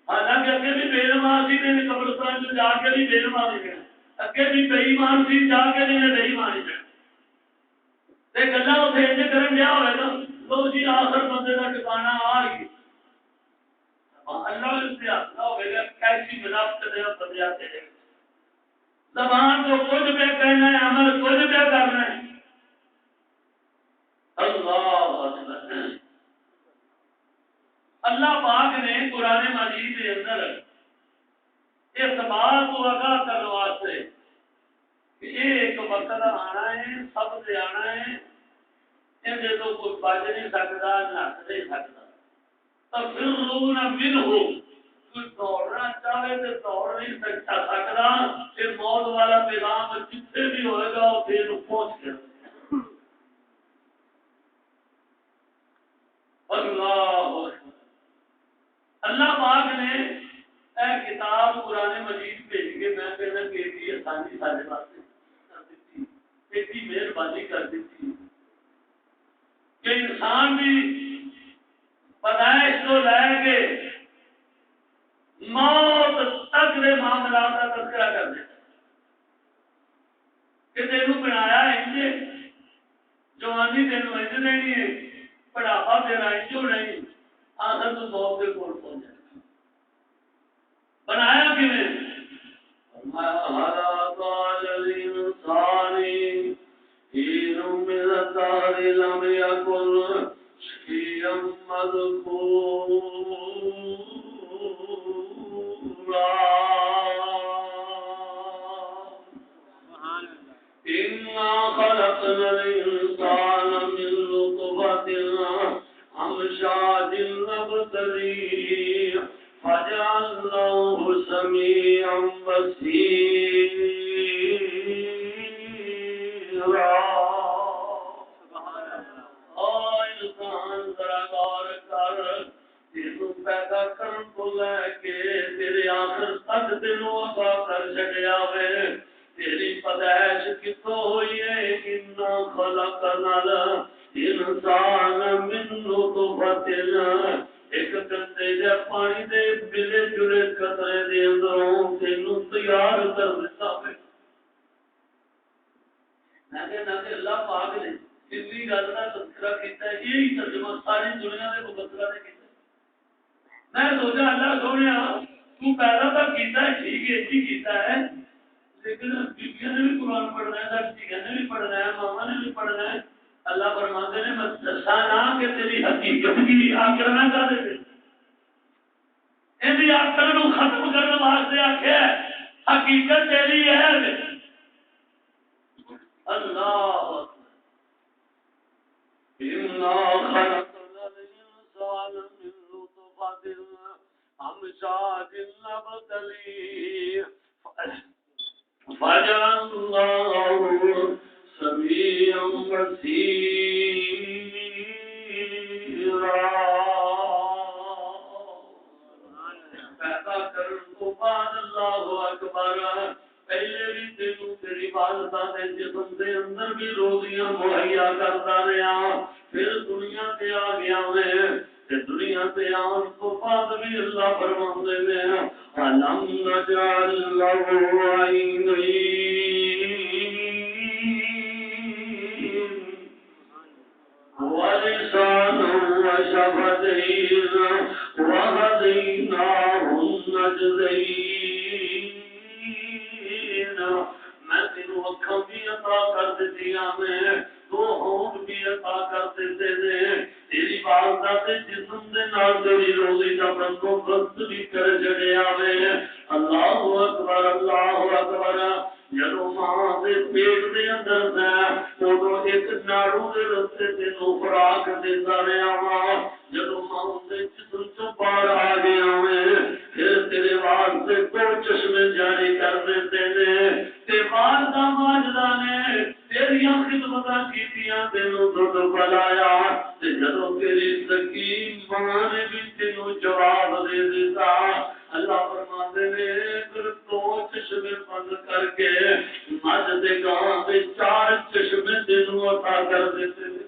حالانکہ اگے بھی بے نماز سی نے قبرستان میں جا کے بھی بے نماز ہی کرنا، اگے بھی بے ایمان سی جا کے بھی بے ایمان ہی کرنا تے گلاں اوتھے انج کرن دیا ہوئے نا لو جی آخر بندے دا ٹھکانہ آ گئی اللہ اس سے حاصل ہوئے گا کیسی منافقت ہے بندیاں تے زبان کو کچھ پہ کہنا ہے عمل کچھ پہ کرنا ہے اللہ اکبر اللہ پاک نے قرآن مجید کے اندر اس بات کو آگاہ کرنے واسطے کہ یہ ایک وقت آنا ہے سب سے آنا ہے یہ تو کوئی بج نہیں سکتا نس نہیں سکتا تو پھر لوگ نہ من ہو کوئی دوڑنا چاہے تو دوڑ نہیں سکتا پھر موت والا پیغام جتنے بھی ہوئے گا وہ پھر پہنچ گیا اللہ اللہ پاک نے اے کتاب قرآن مجید بھیج کے میں کہنا کہ یہ آسانی سارے واسطے کر دیتی ایسی مہربانی کر دیتی کہ انسان بھی پیدائش کو لے کے موت تک کے معاملات کا تذکرہ کر دیتا کہ تینوں بنایا انجے جوانی تینوں انج دینی ہے بڑھاپا تیرا انجو نہیں آخر تو موت کے کول پہنچ جائے بنایا کیویں خلق الانسان حين من الدهر لم يكن شيئا مذكورا إنا خلقنا الإنسان من نطفة أمشاج نبتليه فجعلناه سميعا بصيرا انسان ذرا غور کر تینوں پیدا کرن تو لے کے تیرے آخر تک تینوں عطا کر چھڈیا وے تیری پیدائش کتوں ہوئی ہے انا خلقنا الانسان من نطفة ایک گندے جا پانی دے ملے جلے قطرے دے اندروں تینوں تیار کر دیتا ہے نہ کہ اللہ پاک نے اتنی گل کا تذکرہ کیتا ہے یہی ترجمہ ساری دنیا دے مبصرہ نے کیتا میں سوچا اللہ سونیا تو پیدا تو کیتا ہے ٹھیک ہے جی کیتا ہے لیکن بیبیاں نے بھی قرآن پڑھنا ہے لڑکیاں نے بھی پڑھنا ہے ماما نے بھی پڑھنا ہے اللہ فرماتے ہیں میں دسانا کہ تیری حقیقت کی آخر نہ کر دے ان آخر کو ختم کرنے واسطے آخیا حقیقت تیری ہے اللہ انا خلقنا الانسان من نطفة امشاج نبتليه فجعلناه سميعا بصيرا پیدا کرن تو بعد اللہ اکبر پہلے بھی تینوں تیری عبادتاں دے جسم دے اندر بھی روزیاں مہیا کرتا رہا پھر دنیا تے آ گیا میں تے دنیا تے آن تو بعد بھی اللہ فرماندے نے علم نجعل له عینین ولسانا وشفتين وهديناه النجدين میں تینوں اکھاں بھی عطا کر دتیاں میں دو ہونٹ بھی عطا کر دیتے نے تیری والدہ دے جسم دے نال تیری روزی دا بندوبست بھی کر چھڈیا وے اللہ اکبر جدو ماں دے پیٹ دے اندر ہے اودوں ایک ناڑو دے رستے تینوں خوراک دیندا رہیا وا جدو ماں دے جسم چوں باہر آ گیا وے پھر تیرے واسطے دو چشمے جاری کر دیتے نے تے والدہ ماجدہ نے تیریاں خدمتاں کیتیاں تینوں دودھ پلایا تے جدو تیری سکین ماں نے بھی تینوں جواب دے دیتا اللہ فرماتے نے پھر دو چشمے بند کر کے مجھ دے گاں دے چار چشمے تینوں عطا کر دیتے ہیں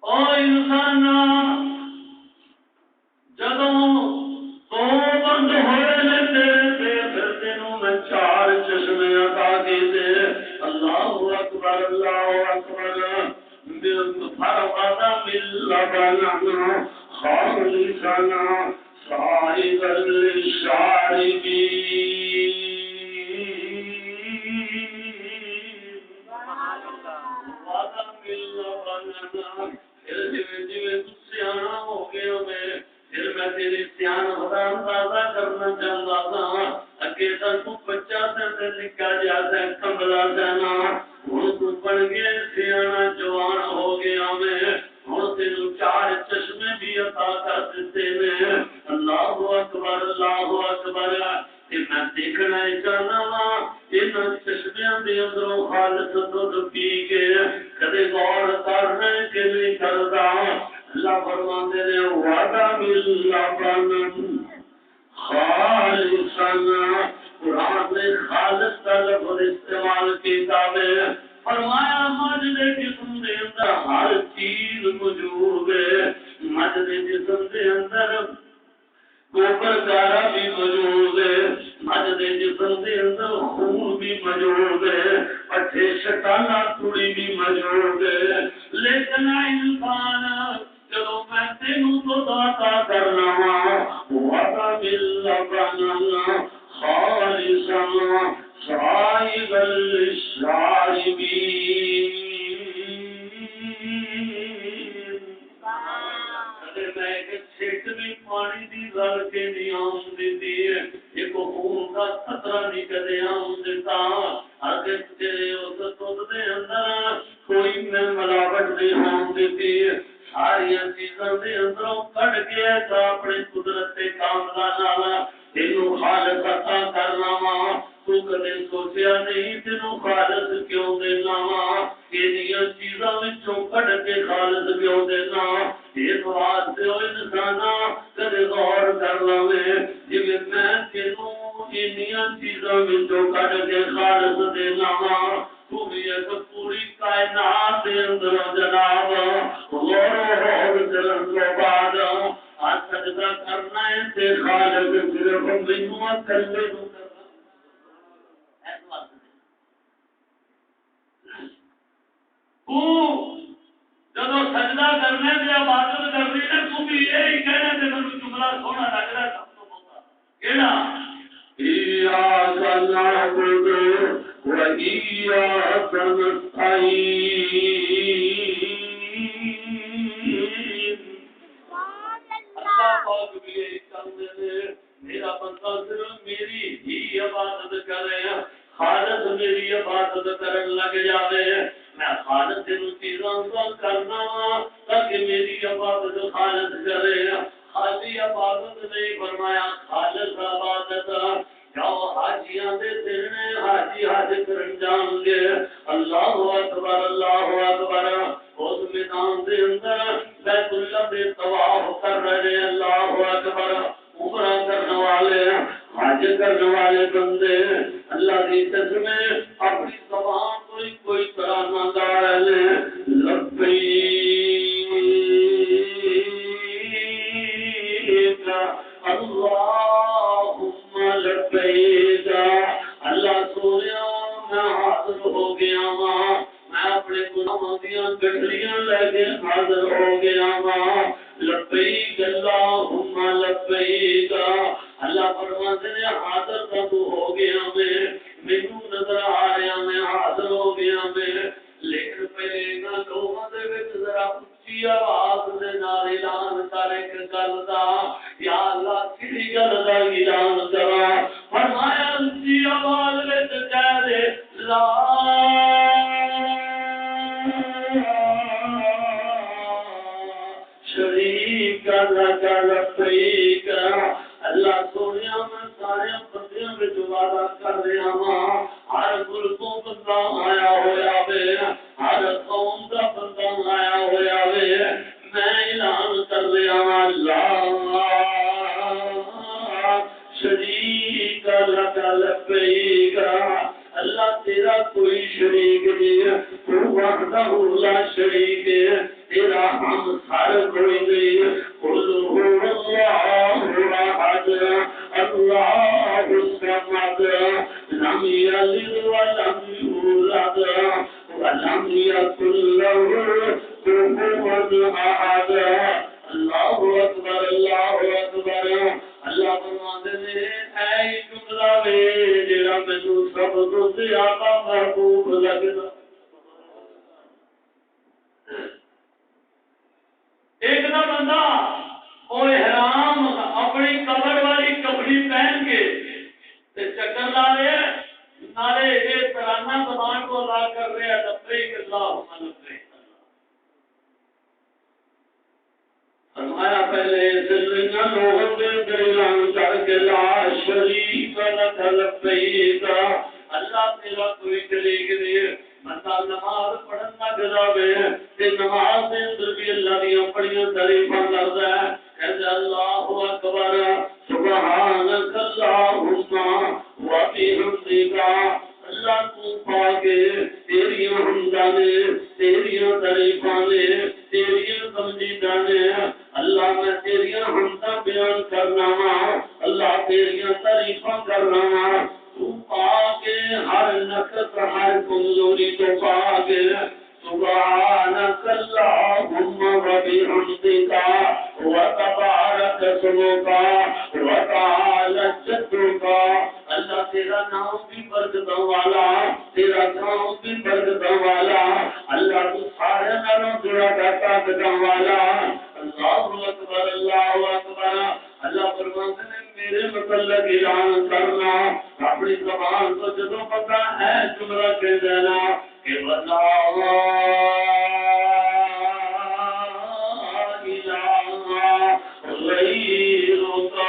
او انسان جدوں فرغدا من لبنا خالصا سائغا للشاربين وعدا من لبنا پھر جویں تو سیاح ہو گیا پھر میں تیری سیاح خدا اندازہ کرنا چاہتا تھا اگے تک تو بچہ سے نکا جا سے کملا جانا ہوں تو بن گیا سیاح جوان ہو گیا ہوں تینوں 4 چشمے بھی عطا کر دیتے ہیں اللہ اکبر میں دیکھنا چاہنا وا ان چشمیاں دے اندروں خالص دودھ پی کے کدے غور کرنا کہ نہیں کرتا اللہ فرماتے ہیں وعدہ باللبن خالصا قرآن نے خالص کا لفظ استعمال کیا ہے فرمایا مجد جسم دے اندر ہر چیز موجود ہے مجد جسم دے اندر گوبر گارا بھی موجود ہے مجد جسم دے اندر خون بھی موجود ہے پٹھے شٹانا تھوڑی بھی موجود ہے لیکن انسان چلو میں تینوں تو عطا کرنا وعدا باللبن خالصا سائغا للشاربین میں ایک چھٹ بھی پانی دی گل کے نہیں آن دیتی ہے ایک خون کا خطرہ نہیں کدے آن دیتا اگر تیرے اس دودھ دے اندر کوئی میں ملاوٹ نہیں آن دیتی ساری چیزاں دے اندروں کٹ کے ایسا اپنے قدرت کاملہ نالا تینوں خالص عطا کرنا وا تو کدے سوچیا نہیں تینوں خالص کیوں دینا وا یہ چیزاں وچوں کٹ کے خالص کیوں دینا اس واسطے او انسانا کدے غور کر لوے جی میں تینوں انہاں چیزاں وچوں کٹ کے خالص دینا وا تو بھی ایک پوری کائنات دے اندر جناب غور کرن کے بعد سجدہ کرنا ہے تے خالق صرف مینوں اکلے نوں کرنا اس واسطے تو جدو سجدہ کرنے تے عبادت کرنی ہے تو بھی یہی کہنا تے مینوں جملہ سونا لگ رہا سب تو بہت کیڑا ایاک نعبد و ایاک نستعین اللہ پاک بھی یہی کرتے ہیں میرا بندہ صرف میری ہی عبادت کرے خالص میری عبادت کرن لگ جاوے میں خالص تینوں چیزاں کو کرنا تاکہ میری عبادت خالص کرے خالی عبادت نہیں فرمایا خالص عبادت جاؤ حاجیاں دے دن حاجی حج کرن جان گے اللہ اکبر اس میدان دے اندر بیت اللہ دے طواف کر رہے اللہ اکبر عمرہ کرنے والے حج کرنے والے بندے اللہ کی قسم اپنی زبان کوئی ترانہ گا رہے لبیک اللہم لبیک اللہ سونیا میں حاضر ہو گیا میں اپنے گناہوں دیاں گٹھلیاں لے کے حاضر ہو گیا لبیک اللہم لبیک اللہ فرماتے ہیں حاضر تو ہو گیا مینوں نظر آ رہا میں حاضر ہو گیا لیکن پہلے انہاں لوگوں دے وچ ذرا اچھی آواز دے نال اعلان کر ایک گل دا یا اللہ کیڑی گل دا اعلان کرا فرمایا اچھی آواز وچ کہہ دے لا شریک لک لبیک اللہ سونیا میں سارے بندیاں وچ وعدہ کر رہا ہاں ہر ملکوں بندہ آیا ہویا وے ہر قوم دا بندہ آیا ہویا وے میں اعلان کر رہا ہاں لا شریک لک لبیک اللہ تیرا کوئی شریک نہیں تو وحدہ لا شریک تیرا ہم سر کوئی نہیں قل هو اللہ احد اللہ الصمد لم یلد ولم یولد ولم یکن له کفوا احد اللہ اکبر اللہ اکبر اللہ فرماتے ہیں اے جملہ وے جڑا مینوں سب تو زیادہ محبوب لگدا ایک دا بندہ او احرام اپنی قبر والی کپڑی پہن کے تے چکر لا رہے ہیں نالے یہ ترانہ زبان کو ادا کر رہے ہیں لبیک اللہم لبیک فرمایا پہلے سلنا لوگوں کے درمیان کر کے لا شریک لک لبیک اللہ تیرا کوئی شریک نہیں بندہ نماز پڑھنا گزاوے تے نماز دے اندر بھی اللہ دی بڑیاں تعریفاں کردا ہے کہندا اللہ اکبر سبحانک اللہم و بحمدک اللہ تو پاک تیری حمداں نے تیری تعریفاں نے تیری تمجیداں نے اللہ میں تیری حمداں بیان کرنا وا اللہ تیری تعریفاں کرنا وا تو پاک ہر نقص ہر کمزوری تو پاک سبحانک اللہم و بحمدک و تبارک اسمک و تعالی جدک اللہ تیرا نام بھی برکتوں والا تیرا نام بھی برکتوں والا اللہ تو سارے نالوں جڑا طاقتوں والا اللہ اکبر اللہ فرماتے ہیں میرے متعلق اعلان کرنا اپنی زبان کو جدوں پتا ہے جملہ کہہ دینا کہ ولا غیرک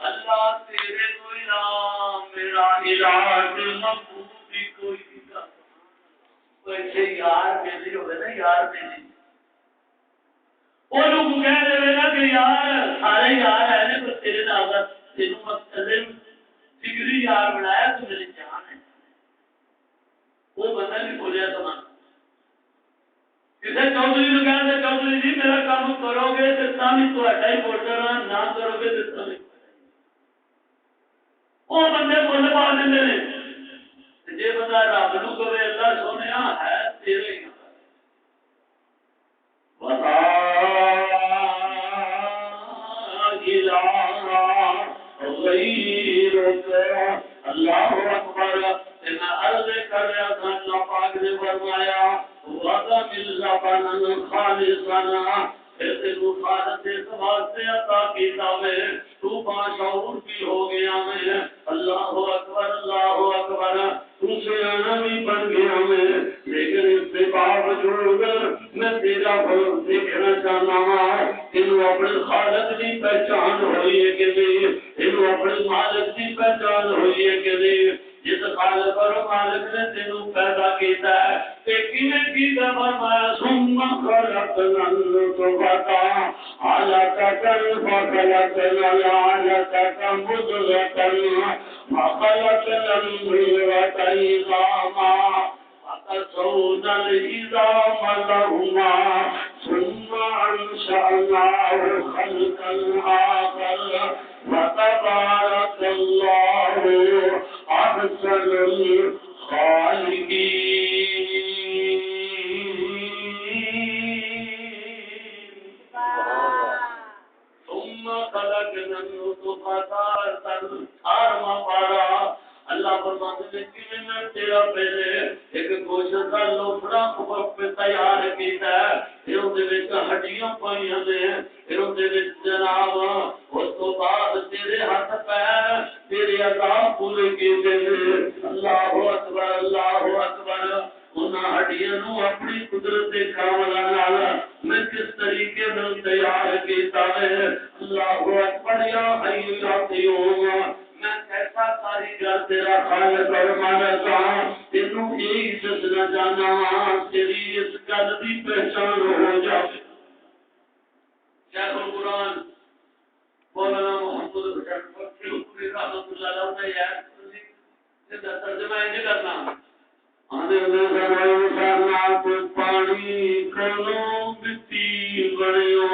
اللہ تیرے کوئی نام میرا علاج محبوبی کوئی نہیں کوئی یار میری ہوئے نا یار میری وہ لوگ کہہ رہے نا کہ یار سارے یار ہے نا تو تیرے نام کا تینوں مستلم فکری یار بنایا تو میری جان ہے وہ بندہ نہیں بولیا تو مان کسی چودھری نے کہا کہ چودھری جی میرا کام کرو گے تو تھی تو ہی ووٹر نہ کرو گے تو وہ بندے بول پا دیں جی بندہ رب نو کہے اللہ سونے ہے تیرے ہی بتا اللہ اکبر میں عرض کر رہا تھا اللہ پاک نے فرمایا وَذَا مِلْزَبَنًا خَالِصًا ایسے مخالط اس واسطے عطا کیتا میں تو باشعور بھی ہو گیا میں اللہ اکبر تو سیانا بھی بن گیا میں لیکن اس کے باوجود میں تیرا فضل دیکھنا چاہنا ہوں انہوں اپنے خالق کی پہچان ہوئی ہے کہ نہیں انہوں اپنے مالک کی پہچان ہوئی ہے کہ نہیں جس خالق اور مالک نے تینوں پیدا کیتا ہے لیکن کی فرمایا ثم خلقنا النطفة علقة فخلقنا العلقة مضغة فخلقنا المضغة عظاما فكسونا العظام لهما ثم أنشأناه خلقا آخر فتبارك الله أحسن الخالقين ثم خلقنا النطفة اللہ فرماتے ہیں کہ میں تیرا پہلے ایک گوشت کا لوفڑا پہ تیار کیتا ہے پھر اس ہڈیاں پائیاں نے پھر اس جناب اس کو بعد تیرے ہاتھ پیر تیرے عذاب پورے کیتے ہیں اللہ اکبر ان ہڈیاں نو اپنی قدرت کے کامل نال میں کس طریقے سے تیار کیتا ہے اللہ اکبر یا حی یا قیوم میں کیسا کاریگر تیرا خالق اور مالک ہوں تینوں یہی دسنا چاہنا ہوں تیری اس گل کی پہچان ہو جائے شیخ القرآن مولانا محمد حسین فقی رحمۃ اللہ علیہ نے ترجمہ نہیں کرنا آنے میں پانی کھولو مٹی بڑیو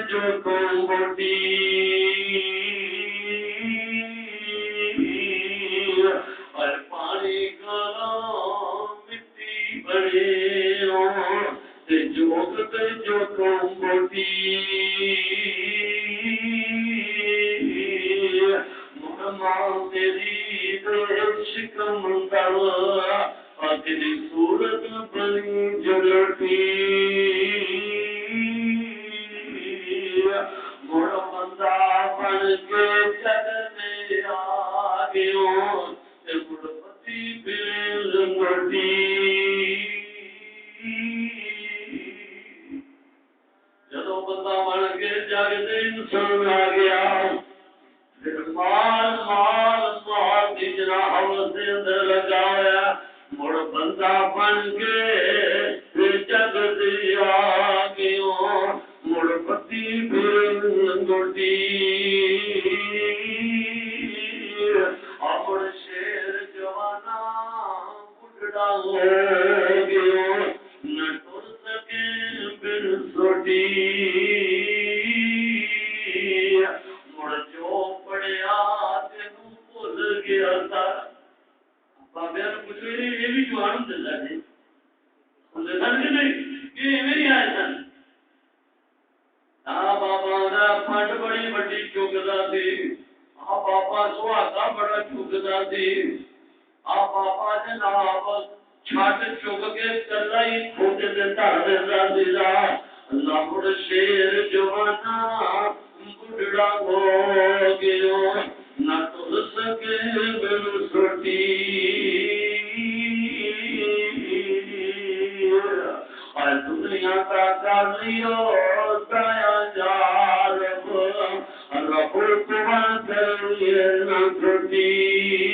جو تم بڑی اور پانی کھولو مٹی بڑیو تے جو قوم بوٹی ماں تیری دے شکم اندر تیری صورت بنی جلٹی مڑ بندہ بن کے جگ میں آ گیوں تے مڑ پتی پھر لنگٹی جدو بندہ بن کے جگ دے انسان آ گیا پھر مال مال مال کی جناح سے اندر لگایا مڑ بندہ بن کے پھر جگ دیا گیوں مڑ پتی پھر لنگوٹی مڑ شیر جوانا بڑھڑا ہو گیوں نہ ٹر سکے بن سوٹی مڑ جو پڑیا تینوں بھول گیا تھا بابے نے پوچھو یہ بھی جوان دلا جی سن کے نہیں یہ نہیں آئے سن بابا دا پھٹ بڑی بڑی چکتا سی بابا سہاگا بڑا چکتا سی بابا جناب چھٹ چک کے کلا ہی کھوتے دے دھر دیتا سی اللہ مڑ شیر جوانا بڑھڑا ہو گیوں نہ ٹر سکے بن سوٹی اور دنیا کا کر لیو دایا جا رب رب کو کریے نہ ٹوٹی